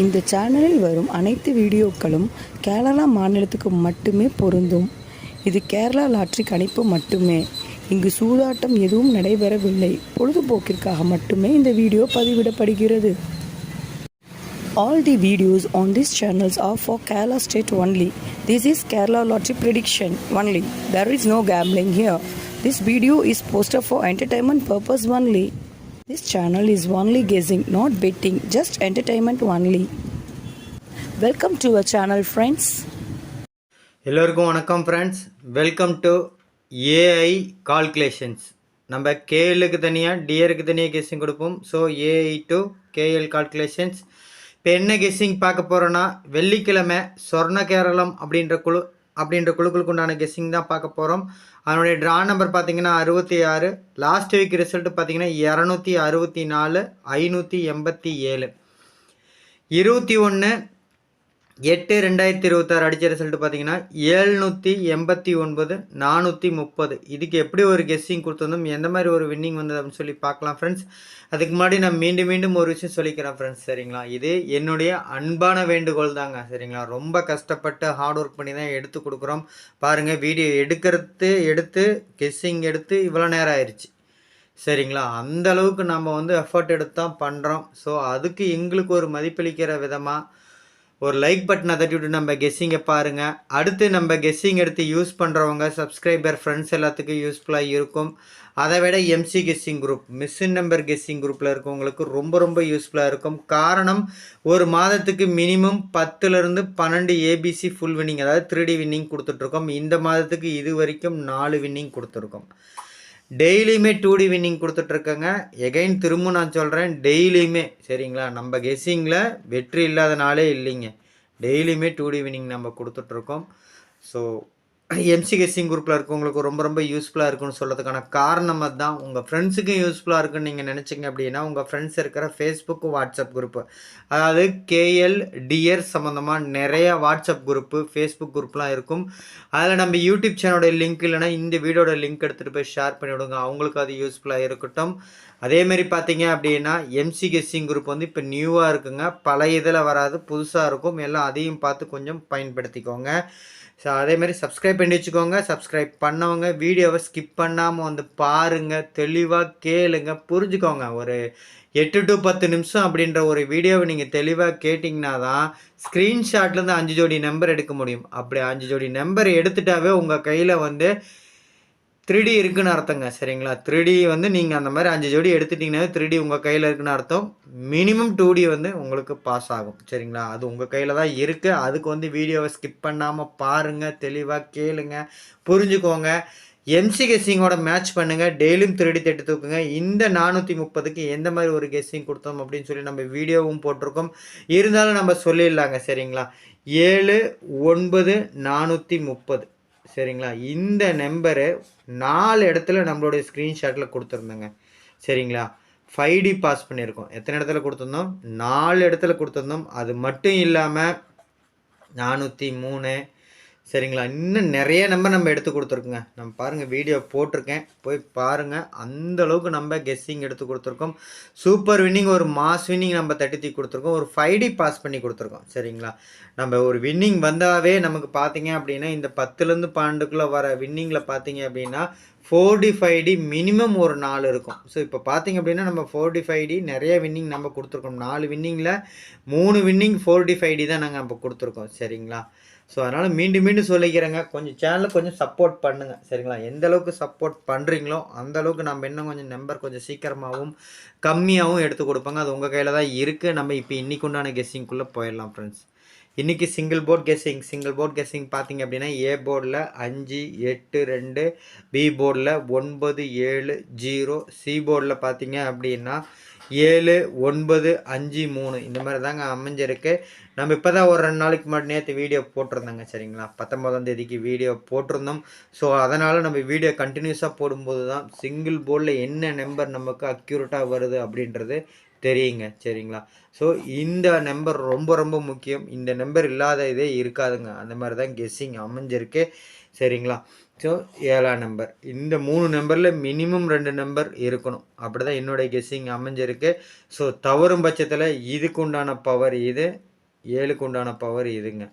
இந்த சேனலில் வரும் அனைத்து வீடியோக்களும் கேரளா மாநிலத்துக்கு மட்டுமே பொருந்தும். இது கேரளா லாட்டரி கணிப்பு மட்டுமே. இங்கு சூதாட்டம் எதுவும் நடைபெறவில்லை. பொழுதுபோக்கிற்காக மட்டுமே இந்த video பதிவிடப்படுகிறது. All the videos on these channels are for Kerala state only. This is Kerala lottery prediction only. There is no gambling here. This video is posted for entertainment purpose only. This channel is only guessing, not betting, just entertainment only. Welcome to our channel, friends. எல்லோருக்கும் வணக்கம் friends. Welcome to AI calculations. நம்ம கேஎலுக்கு தனியாக டிஆருக்கு தனியாக guessing கொடுப்போம். So AI to KL calculations. இப்போ என்ன guessing பார்க்க போகிறோன்னா, வெள்ளிக்கிழமை சொர்ண கேரளம் அப்படின்ற குழுக்களுக்கு உண்டான கெஸ்ஸிங் தான் பார்க்க போகிறோம். அதனுடைய ட்ரா நம்பர் பார்த்தீங்கன்னா 66. லாஸ்ட் வீக் ரிசல்ட் பார்த்தீங்கன்னா 264, 587, 21/8/2026 அடித்த ரிசல்ட் பார்த்தீங்கன்னா 789, 430. இதுக்கு எப்படி ஒரு கெஸ்ஸிங் கொடுத்துருந்தோம், எந்த மாதிரி ஒரு வின்னிங் வந்தது அப்படின்னு சொல்லி பார்க்கலாம் ஃப்ரெண்ட்ஸ். அதுக்கு முன்னாடி நான் மீண்டும் ஒரு விஷயம் சொல்லிக்கிறேன் ஃப்ரெண்ட்ஸ், சரிங்களா. இது என்னுடைய அன்பான வேண்டுகோள் தாங்க, சரிங்களா. ரொம்ப கஷ்டப்பட்டு ஹார்ட் ஒர்க் பண்ணி தான் எடுத்து கொடுக்குறோம். பாருங்கள், வீடியோ எடுத்து கெஸ்ஸிங் எடுத்து இவ்வளோ நேரம் ஆயிடுச்சு, சரிங்களா. அந்த அளவுக்கு நம்ம எஃபர்ட் எடுத்து தான் பண்ணுறோம். ஸோ அதுக்கு எங்களுக்கு ஒரு மதிப்பளிக்கிற விதமாக ஒரு லைக் பட்டனை தட்டி விட்டு நம்ம கெஸ்ஸிங்கை பாருங்கள். அடுத்து நம்ம கெஸ்ஸிங் எடுத்து யூஸ் பண்ணுறவங்க சப்ஸ்கிரைபர் ஃப்ரெண்ட்ஸ் எல்லாத்துக்கும் யூஸ்ஃபுல்லாக இருக்கும். அதை விட MC guessing group, missing number guessing குரூப்பில் இருக்கவங்களுக்கு ரொம்ப யூஸ்ஃபுல்லாக இருக்கும். காரணம், ஒரு மாதத்துக்கு மினிமம் 10லேருந்து 12 ஏபிசி ஃபுல் வின்னிங், அதாவது 3D வின்னிங் கொடுத்துட்ருக்கோம். இந்த மாதத்துக்கு இது வரைக்கும் 4 வின்னிங் கொடுத்துருக்கோம். டெய்லியுமே 2D வின்னிங் கொடுத்துட்ருக்கேங்க. எகைன் திரும்ப நான் சொல்கிறேன், டெய்லியுமே, சரிங்களா. நம்ம கெஸ்ஸிங்கில் வெற்றி இல்லாத நாளே இல்லைங்க. டெய்லியுமே 2D வின்னிங் நம்ம கொடுத்துட்ருக்கோம். ஸோ எம்சி கெஸ்ஸிங் குரூப்பில் இருக்கவங்களுக்கு ரொம்ப யூஸ்ஃபுல்லாக இருக்குன்னு சொல்கிறதுக்கான காரணம் அதுதான். உங்கள் ஃப்ரெண்ட்ஸுக்கும் யூஸ்ஃபுல்லாக இருக்குன்னு நீங்கள் நினச்சிங்க அப்படின்னா, உங்கள் ஃப்ரெண்ட்ஸ் இருக்கிற ஃபேஸ்புக்கு, வாட்ஸ்அப் குரூப்பு, அதாவது கேஎல் டிஆர் சம்மந்தமாக நிறைய வாட்ஸ்அப் குரூப்பு, ஃபேஸ்புக் குரூப்லாம் இருக்கும். அதில் நம்ம யூடியூப் சேனலோட லிங்க் இல்லைனா இந்த வீடியோட லிங்க் எடுத்துகிட்டு போய் ஷேர் பண்ணிவிடுங்க, அவங்களுக்கு அது யூஸ்ஃபுல்லாக இருக்கட்டும். அதேமாரி பார்த்தீங்க அப்படின்னா, எம்சி கெஸ்ஸிங் குரூப் இப்போ நியூவாக இருக்குங்க. பழைய இதில் வராது, புதுசாக இருக்கும். எல்லாம் அதையும் பார்த்து கொஞ்சம் பயன்படுத்திக்கோங்க. ஸோ அதேமாதிரி சப்ஸ்கிரைப் பண்ணி வச்சுக்கோங்க. சப்ஸ்கிரைப் பண்ணவங்க வீடியோவை ஸ்கிப் பண்ணாமல் பாருங்கள், தெளிவாக கேளுங்க, புரிஞ்சுக்கோங்க. ஒரு 8 to 10 நிமிஷம் அப்படின்ற ஒரு வீடியோவை நீங்கள் தெளிவாக கேட்டிங்கன்னா தான் ஸ்க்ரீன்ஷாட்லேருந்து 5 ஜோடி நம்பர் எடுக்க முடியும். அப்படி 5 ஜோடி நம்பர் எடுத்துட்டாவே உங்கள் கையில் 3D இருக்குன்னு அர்த்தங்க, சரிங்களா. 3D நீங்கள் அந்த மாதிரி 5 ஜோடி எடுத்துட்டிங்கன்னா 3D உங்கள் கையில் இருக்குன்னு அர்த்தம். மினிமம் 2D உங்களுக்கு பாஸ் ஆகும், சரிங்களா. அது உங்கள் கையில் தான் இருக்குது. அதுக்கு வீடியோவை ஸ்கிப் பண்ணாமல் பாருங்கள், தெளிவாக கேளுங்க, புரிஞ்சுக்கோங்க. எம்சி கெஸ்ஸிங்கோட மேட்ச் பண்ணுங்கள். டெய்லியும் 3D தட்டு தூக்குங்க. இந்த 430க்கு எந்த மாதிரி ஒரு கெஸ்ஸிங் கொடுத்தோம் அப்படின்னு சொல்லி நம்ம வீடியோவும் போட்டிருக்கோம். இருந்தாலும் நம்ம சொல்லிடலாங்க, சரிங்களா. 79430, சரிங்களா. இந்த நம்பரு 4 இடத்துல நம்மளுடைய ஸ்க்ரீன்ஷாட்டில் கொடுத்துருந்தோங்க, சரிங்களா. 5D பாஸ் பண்ணியிருக்கோம். எத்தனை இடத்துல கொடுத்துருந்தோம்? 4 இடத்துல கொடுத்துருந்தோம். அது மட்டும் இல்லாமல் 403, சரிங்களா. இன்னும் நிறைய நம்பர் நம்ம எடுத்து கொடுத்துருக்குங்க. நம்ம பாருங்கள், வீடியோ போட்டிருக்கேன், போய் பாருங்கள். அந்தளவுக்கு நம்ம கெஸ்ஸிங் எடுத்து கொடுத்துருக்கோம். சூப்பர் வின்னிங், ஒரு மாஸ் வின்னிங் நம்ம தட்டி கொடுத்துருக்கோம். ஒரு 5D பாஸ் பண்ணி கொடுத்துருக்கோம், சரிங்களா. நம்ம ஒரு வின்னிங் வந்தாவே நமக்கு பார்த்தீங்க அப்படின்னா, இந்த 10லேருந்து 12க்குள்ளே வர வின்னிங்கில் பார்த்தீங்க அப்படின்னா 4D 5D மினிமம் ஒரு 4 இருக்கும். ஸோ இப்போ பார்த்தீங்க அப்படின்னா நம்ம 4D 5D நிறைய வின்னிங் நம்ம கொடுத்துருக்கோம். 4 வின்னிங்கில் 3 வின்னிங் 4D 5D தான் நாங்கள் இப்போ கொடுத்துருக்கோம், சரிங்களா. ஸோ அதனால் மீண்டும் சொல்லிக்கிறேங்க, கொஞ்சம் சேனலை கொஞ்சம் சப்போர்ட் பண்ணுங்கள், சரிங்களா. எந்த அளவுக்கு சப்போர்ட் பண்ணுறீங்களோ அந்த அளவுக்கு நம்ம இன்னும் கொஞ்சம் நம்பர் கொஞ்சம் சீக்கிரமாகவும் கம்மியாகவும் எடுத்து கொடுப்பாங்க. அது உங்கள் கையில் தான் இருக்குது. நம்ம இப்போ இன்றைக்கு உண்டான கெஸ்ஸிங்குள்ளே போயிடலாம் ஃப்ரெண்ட்ஸ். இன்றைக்கி சிங்கிள் போர்ட் கெஸ்ஸிங் பார்த்தீங்க அப்படின்னா, ஏ போர்டில் 5, 8, 2, பி போர்டில் 9, 7, 0, சி போர்டில் பார்த்தீங்க அப்படின்னா 7, 9, 5, 3 இந்த மாதிரி தாங்க அமைஞ்சிருக்கு. நம்ம இப்போ தான் ஒரு 2 நாளைக்கு முன்னாடி நேற்று வீடியோ போட்டிருந்தோங்க, சரிங்களா. 19ஆம் தேதிக்கு வீடியோ போட்டிருந்தோம். ஸோ அதனால் நம்ம வீடியோ கண்டினியூஸாக போடும்போது தான் சிங்கிள் போர்டில் என்ன நம்பர் நமக்கு அக்யூரேட்டாக வருது அப்படின்றது தெரியுங்க, சரிங்களா. ஸோ இந்த நம்பர் ரொம்ப முக்கியம். இந்த நம்பர் இல்லாத இதே இருக்காதுங்க. அந்த மாதிரி தான் கெஸ்ஸிங் அமைஞ்சிருக்கு, சரிங்களா. ஸோ 7ஆம் நம்பர். இந்த 3 நம்பரில் மினிமம் 2 நம்பர் இருக்கணும். அப்படி தான் என்னுடைய கெஸ்ஸிங் அமைஞ்சிருக்கு. ஸோ தவறும் பட்சத்தில் இதுக்கு உண்டான பவர் இது, 7க்கு உண்டான பவர் இதுங்க.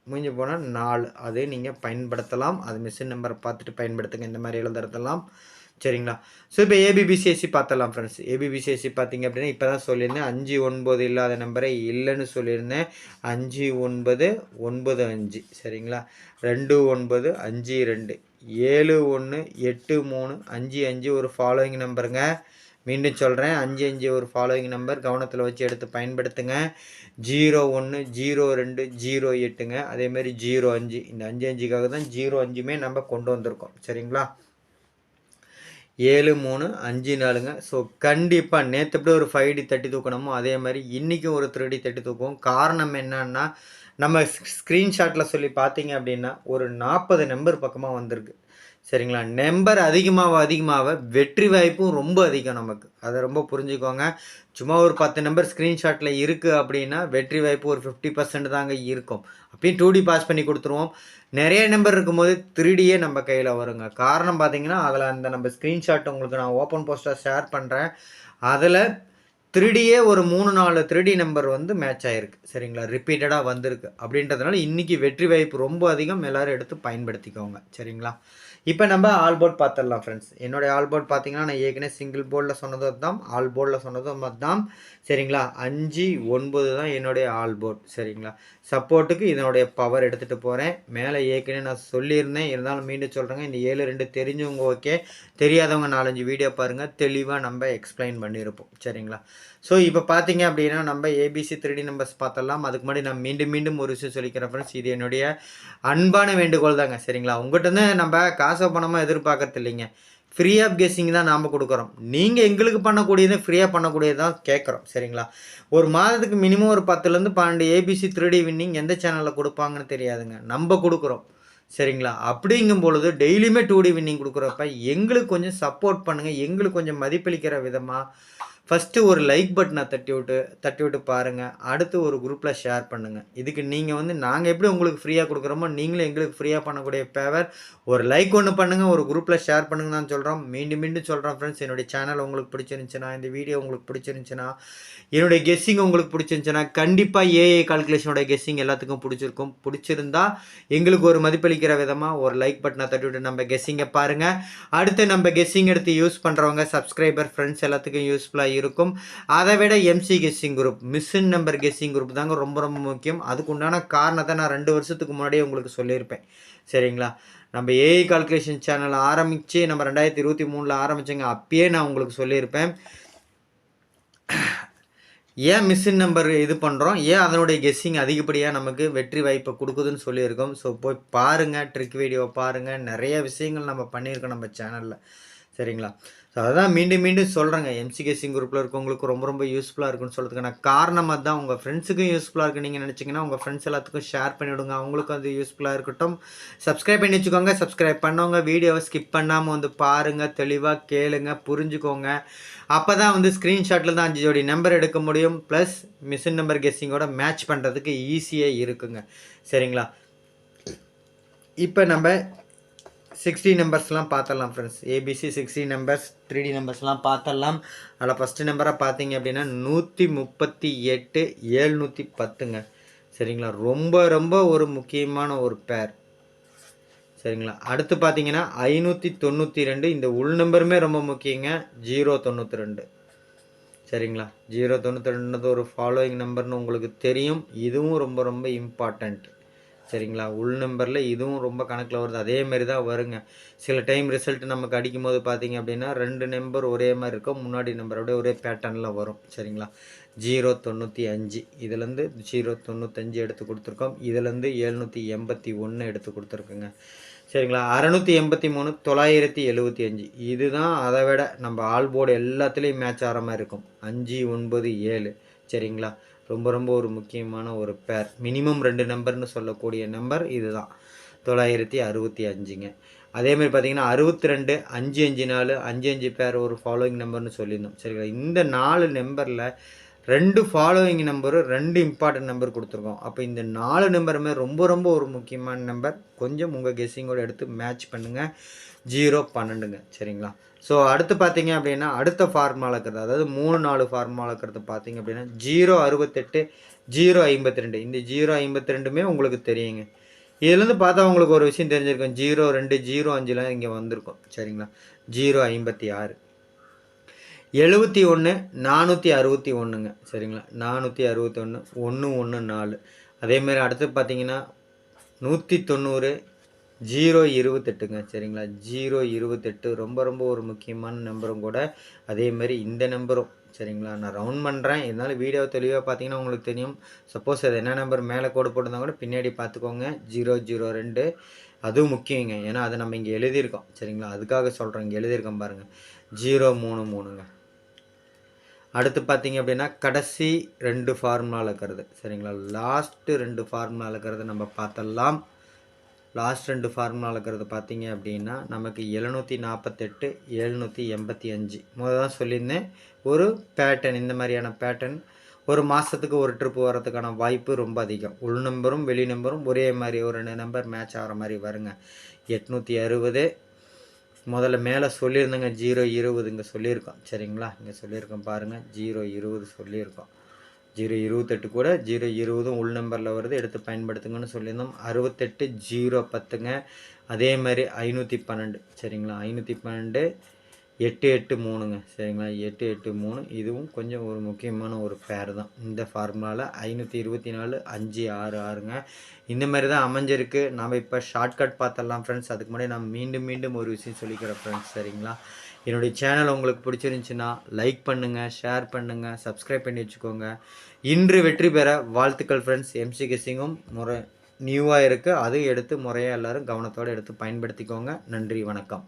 முடிஞ்சு போனால் 4. அதே நீங்கள் பயன்படுத்தலாம். அது மிஷின் நம்பரை பார்த்துட்டு பயன்படுத்துங்க. இந்த மாதிரி எழுதுறதெல்லாம் சரிங்களா. ஸோ இப்போ ஏபிபிசிஎஸ்சி பார்த்தலாம் ஃப்ரெண்ட்ஸ். ஏபிபிசிஎஸ்சி பார்த்தீங்க அப்படின்னா இப்போ தான் சொல்லியிருந்தேன் 5 9 இல்லாத நம்பரே இல்லைன்னு சொல்லியிருந்தேன். 5 9 9 5 சரிங்களா. 2 9 5 2 7 1 8 3 5 5 ஒரு ஃபாலோயிங் நம்பருங்க. மீண்டும் சொல்கிறேன் 5 5 ஒரு ஃபாலோயிங் நம்பர். கவனத்தில் வச்சு எடுத்து பயன்படுத்துங்க. 0 1 0 2 0 8ங்க. அதேமாதிரி 0 5 இந்த 5 5க்காக தான் 0 5மே நம்ம கொண்டு வந்திருக்கோம் சரிங்களா. 7 3 5 4ங்க. ஸோ கண்டிப்பாக நேற்று எப்படி ஒரு 5D தட்டி தூக்கணுமோ அதே மாதிரி இன்றைக்கும் ஒரு 3D தட்டி தூக்குவோம். காரணம் என்னன்னா நம்ம ஸ்க்ரீன்ஷாட்டில் சொல்லி பார்த்தீங்க அப்படின்னா ஒரு 40 நம்பர் பக்கமாக வந்திருக்கு சரிங்களா. நம்பர் அதிகமாக வெற்றி வாய்ப்பும் ரொம்ப அதிகம் நமக்கு. அதை ரொம்ப புரிஞ்சுக்கோங்க. சும்மா ஒரு 10 நம்பர் ஸ்க்ரீன்ஷாட்டில் இருக்குது அப்படின்னா வெற்றி வாய்ப்பு ஒரு 50% தாங்க இருக்கும். அப்பயும் 2D பாஸ் பண்ணி கொடுத்துருவோம். நிறைய நம்பர் இருக்கும்போது 3Dயே நம்ம கையில் வருங்க. காரணம் பார்த்தீங்கன்னா அதில் அந்த நம்ம ஸ்க்ரீன்ஷாட் உங்களுக்கு நான் ஓப்பன் போஸ்ட்டாக ஷேர் பண்ணுறேன். அதில் 3Dயே ஒரு 3-4 3D நம்பர் வந்து மேட்ச் ஆகிருக்கு சரிங்களா. ரிப்பீட்டடாக வந்திருக்கு. அப்படின்றதுனால இன்றைக்கி வெற்றி வாய்ப்பு ரொம்ப அதிகம். எல்லோரும் எடுத்து பயன்படுத்திக்கோங்க சரிங்களா. இப்போ நம்ம ஆல் போர்ட் பார்த்துடலாம் ஃப்ரெண்ட்ஸ். என்னுடைய ஆல் போர்ட் பார்த்தீங்கன்னா நான் ஏற்கனவே சிங்கிள் போர்டில் சொன்னதும் அதுதான், ஆல் போர்டில் சொன்னதும் அதுதான் சரிங்களா. 5 9 தான் என்னுடைய ஆல் போர்ட் சரிங்களா. சப்போர்ட்டுக்கு இதனுடைய பவர் எடுத்துகிட்டு போகிறேன். மேலே ஏற்கனவே நான் சொல்லியிருந்தேன், இருந்தாலும் மீண்டும் சொல்கிறேங்க. இந்த 7 2 தெரிஞ்சவங்க ஓகே, தெரியாதவங்க 4-5 வீடியோ பாருங்கள், தெளிவாக நம்ம எக்ஸ்பிளைன் பண்ணியிருப்போம் சரிங்களா. ஸோ இப்போ பார்த்தீங்க அப்படின்னா நம்ம ஏபிசி 3D நம்பர்ஸ் பார்த்தலாம். அதுக்கு முன்னாடி நான் மீண்டும் ஒரு விஷயம் சொல்லிக்கிறேன் ஃப்ரெண்ட்ஸ். இது என்னுடைய அன்பான வேண்டுகோள் தாங்க சரிங்களா. உங்கள்கிட்ட நம்ம காசோ பணமாக எதிர்பார்க்கறது இல்லைங்க. ஃப்ரீ ஆஃப் கெஸ்ஸிங் தான் நாம் கொடுக்குறோம். நீங்கள் எங்களுக்கு பண்ணக்கூடியது ஃப்ரீயாக பண்ணக்கூடியது தான் கேட்குறோம் சரிங்களா. ஒரு மாதத்துக்கு மினிமம் ஒரு 10லேருந்து 12 ஏபிசி 3D வின்னிங் எந்த சேனலில் கொடுப்பாங்கன்னு தெரியாதுங்க. நம்ம கொடுக்குறோம் சரிங்களா. அப்படிங்கும் பொழுது டெய்லியுமே 2D வின்னிங் கொடுக்குறப்ப எங்களுக்கு கொஞ்சம் சப்போர்ட் பண்ணுங்கள். எங்களுக்கு கொஞ்சம் மதிப்பளிக்கிற விதமாக ஃபஸ்ட்டு ஒரு லைக் பட்டனை தட்டி விட்டு பாருங்கள். அடுத்து ஒரு குரூப்பில் ஷேர் பண்ணுங்கள். இதுக்கு நீங்கள் வந்து நாங்கள் எப்படி உங்களுக்கு ஃப்ரீயாக கொடுக்குறோமோ நீங்களும் எங்களுக்கு ஃப்ரீயாக பண்ணக்கூடிய ஃபேவர் ஒரு லைக் ஒன்று பண்ணுங்கள், ஒரு குரூப்பில் ஷேர் பண்ணுங்க தான் சொல்கிறோம். மீண்டும் சொல்கிறோம் ஃப்ரெண்ட்ஸ். என்னுடைய சேனல் உங்களுக்கு பிடிச்சிருந்துச்சுன்னா, இந்த வீடியோ உங்களுக்கு பிடிச்சிருந்துச்சுன்னா, என்னுடைய கெஸ்ஸிங் உங்களுக்கு பிடிச்சிருந்துச்சுன்னா கண்டிப்பாக ஏஐ கால்குலேஷனோட கெஸ்ஸிங் எல்லாத்துக்கும் பிடிச்சிருக்கும். பிடிச்சிருந்தா எங்களுக்கு ஒரு மதிப்பளிக்கிற விதமாக ஒரு லைக் பட்டனை தட்டி விட்டு நம்ம கெஸ்ஸிங்கை பாருங்கள். அடுத்து நம்ம கெஸ்ஸிங் எடுத்து யூஸ் பண்ணுறவங்க சப்ஸ்கிரைபர் ஃப்ரெண்ட்ஸ் எல்லாத்துக்கும் யூஸ்ஃபுல்லாக இருக்கும். அதை விட MC guessing group, machine number guessing group தாங்க ரொம்ப முக்கியம். அதுக்கு உண்டான காரணத்தை நான் 2 வருஷத்துக்கு முன்னாடியே உங்களுக்கு சொல்லியிருப்பேன் சரிங்களா. நம்ம ஏஐ கால்குலேஷன் சேனல் ஆரம்பித்து நம்ம 2023 ஆரம்பித்தோங்க. அப்பயே நான் உங்களுக்கு சொல்லியிருப்பேன் ஏன் மிஷின் நம்பர் இது பண்ணுறோம், ஏன் அதனுடைய கெஸ்ஸிங் அதிகப்படியாக நமக்கு வெற்றி வாய்ப்பை கொடுக்குதுன்னு சொல்லியிருக்கோம். ஸோ போய் பாருங்கள், ட்ரிக் வீடியோ பாருங்கள். நிறைய விஷயங்கள் நம்ம பண்ணியிருக்கோம் நம்ம சேனலில் சரிங்களா. ஸோ அதான் மீண்டும் சொல்கிறேங்க. எம்சி கெஸ்ஸிங் குரூப்பில் இருக்கவங்களுக்கு ரொம்ப யூஸ்ஃபுல்லாக இருக்குன்னு சொல்கிறதுக்கான காரணம் அதுதான். உங்கள் ஃப்ரெண்ட்ஸுக்கும் யூஸ்ஃபுல்லாக இருக்குது நீங்கள் நினச்சிங்கன்னா உங்கள் ஃப்ரெண்ட்ஸ் எல்லாத்துக்கும் ஷேர் பண்ணிவிடுங்க. அவங்களுக்கும் அது யூஸ்ஃபுல்லாக இருக்கட்டும். சப்ஸ்கிரைப் பண்ணி வச்சுக்கோங்க. சப்ஸ்கிரைப் பண்ணவங்க வீடியோவை ஸ்கிப் பண்ணாமல் வந்து பாருங்கள், தெளிவாக கேளுங்க, புரிஞ்சுக்கோங்க. அப்போ தான் வந்து ஸ்க்ரீன்ஷாட்டில் தான் 5 ஜோடி நம்பர் எடுக்க முடியும். ப்ளஸ் மிஷின் நம்பர் கெஸ்ஸிங்கோட மேட்ச் பண்ணுறதுக்கு ஈஸியாக இருக்குங்க சரிங்களா. இப்போ நம்ம 60 நம்பர்ஸ்லாம் பார்த்துடலாம் ஃப்ரெண்ட்ஸ். ஏபிசி 60 நம்பர்ஸ் 3D நம்பர்ஸ்லாம் பார்த்துடலாம். அதில் ஃபஸ்ட்டு நம்பராக பார்த்தீங்க அப்படின்னா 138 710ங்க சரிங்களா. ரொம்ப ஒரு முக்கியமான ஒரு பேர் சரிங்களா. அடுத்து பார்த்தீங்கன்னா 592. இந்த உள் நம்பருமே ரொம்ப முக்கியங்க. 092 சரிங்களா. 092 ஒரு ஃபாலோயிங் நம்பர்னு உங்களுக்கு தெரியும். இதுவும் ரொம்ப இம்பார்ட்டண்ட் சரிங்களா. உள் நம்பரில் இதுவும் ரொம்ப கணக்கில் வருது. அதேமாரி தான் வருங்க. சில டைம் ரிசல்ட் நமக்கு அடிக்கும் போது பார்த்தீங்க அப்படின்னா 2 நம்பர் ஒரே மாதிரி இருக்கும். முன்னாடி நம்பரோட ஒரே பேட்டர்னில் வரும் சரிங்களா. 095 இதுலேருந்து 095 எடுத்து கொடுத்துருக்கோம். இதுலேருந்து 781 எடுத்து கொடுத்துருக்குங்க சரிங்களா. 683 975 இதுதான். அதை விட நம்ம ஆல் போர்டு எல்லாத்துலேயும் மேட்ச் ஆகிற மாதிரி இருக்கும். 5 9 7 சரிங்களா. ரொம்ப ஒரு முக்கியமான ஒரு பேர். மினிமம் 2 நம்பர்னு சொல்லக்கூடிய நம்பர் இதுதான் 965ங்க. அதேமாதிரி பார்த்தீங்கன்னா 62 5 5 4 5 5 பேர் ஒரு ஃபாலோயிங் நம்பர்னு சொல்லியிருந்தோம் சரிங்களா. இந்த 4 நம்பரில் 2 ஃபாலோவிங் நம்பரு 2 இம்பார்ட்டன்ட் நம்பர் கொடுத்துருக்கோம். அப்போ இந்த 4 நம்பருமே ரொம்ப ரொம்ப ஒரு முக்கியமான நம்பர். கொஞ்சம் உங்கள் கெஸ்ஸிங்கோட எடுத்து மேட்ச் பண்ணுங்கள். 0, 12ங்க சரிங்களா. ஸோ அடுத்து பார்த்தீங்க அப்படின்னா அடுத்த ஃபார்முலா இருக்கிறது, அதாவது 3, 4 ஃபார்முலா இருக்கிறது பார்த்தீங்க அப்படின்னா 068, 052. இந்த 052மே உங்களுக்கு தெரியுங்க. இதுலேருந்து பார்த்தா உங்களுக்கு ஒரு விஷயம் தெரிஞ்சிருக்கும். 02, 05லாம் இங்கே வந்திருக்கும் சரிங்களா. 056, 71, 461ங்க சரிங்களா. 461, 114. அதேமாதிரி அடுத்து பார்த்தீங்கன்னா 190, 028ங்க சரிங்களா. 028 ரொம்ப ரொம்ப ஒரு முக்கியமான நம்பரும் கூட. அதேமாதிரி இந்த நம்பரும் சரிங்களா. நான் ரவுண்ட் பண்ணுறேன், இருந்தாலும் வீடியோ தெளிவாக பார்த்தீங்கன்னா உங்களுக்கு தெரியும். சப்போஸ் அது என்ன நம்பர் மேலே கோடு போட்டிருந்தா கூட பின்னாடி பார்த்துக்கோங்க. 002 அதுவும் முக்கியங்க. ஏன்னா அதை நம்ம இங்கே எழுதியிருக்கோம் சரிங்களா. அதுக்காக சொல்கிறேன், இங்கே எழுதியிருக்கோம் பாருங்கள். 033ங்க. அடுத்து பார்த்தீங்க அப்படின்னா கடைசி 2 ஃபார்முலா இருக்கிறது சரிங்களா. லாஸ்ட்டு 2 ஃபார்முலா இருக்கிறது நம்ம பார்த்தலாம். லாஸ்ட் 2 ஃபார்முலா இருக்கிறது பார்த்தீங்க அப்படின்னா நமக்கு 748, 785. தான் சொல்லியிருந்தேன். ஒரு பேட்டர்ன், இந்த மாதிரியான பேட்டர்ன் ஒரு மாதத்துக்கு ஒரு ட்ரிப்பு வர்றதுக்கான வாய்ப்பு ரொம்ப அதிகம். உள் நம்பரும் வெளி நம்பரும் ஒரே மாதிரி ஒரு 2 நம்பர் மேட்ச் ஆகிற மாதிரி வருங்க. 860 முதல்ல மேலே சொல்லியிருந்தேங்க. 020 இங்கே சொல்லியிருக்கோம் சரிங்களா. இங்கே சொல்லியிருக்கோம் பாருங்கள். 020 சொல்லியிருக்கோம். 028 கூட 020 உள் நம்பரில் வருது, எடுத்து பயன்படுத்துங்கன்னு சொல்லியிருந்தோம். 68, 010ங்க. அதே மாதிரி 512 சரிங்களா. 512, 883ங்க சரிங்களா. 883 இதுவும் கொஞ்சம் ஒரு முக்கியமான ஒரு பேர் தான். இந்த ஃபார்முலாவில் 524, 566ங்க. இந்த மாதிரி தான் அமைஞ்சிருக்கு. நாம் இப்போ ஷார்ட்கட் பார்த்துடலாம் ஃப்ரெண்ட்ஸ். அதுக்கு முன்னாடி நான் மீண்டும் ஒரு விஷயம் சொல்லிக்கிறேன் ஃப்ரெண்ட்ஸ் சரிங்களா. என்னுடைய சேனல் உங்களுக்கு பிடிச்சிருந்துச்சின்னா லைக் பண்ணுங்கள், ஷேர் பண்ணுங்கள், சப்ஸ்கிரைப் பண்ணி வச்சுக்கோங்க. இன்று வெற்றி பெற வாழ்த்துக்கள் ஃப்ரெண்ட்ஸ். எம்சி கெஸ்ஸிங்கும் நியூவாக இருக்குது. அதையும் எடுத்து முறையாக எல்லோரும் கவனத்தோடு எடுத்து பயன்படுத்திக்கோங்க. நன்றி, வணக்கம்.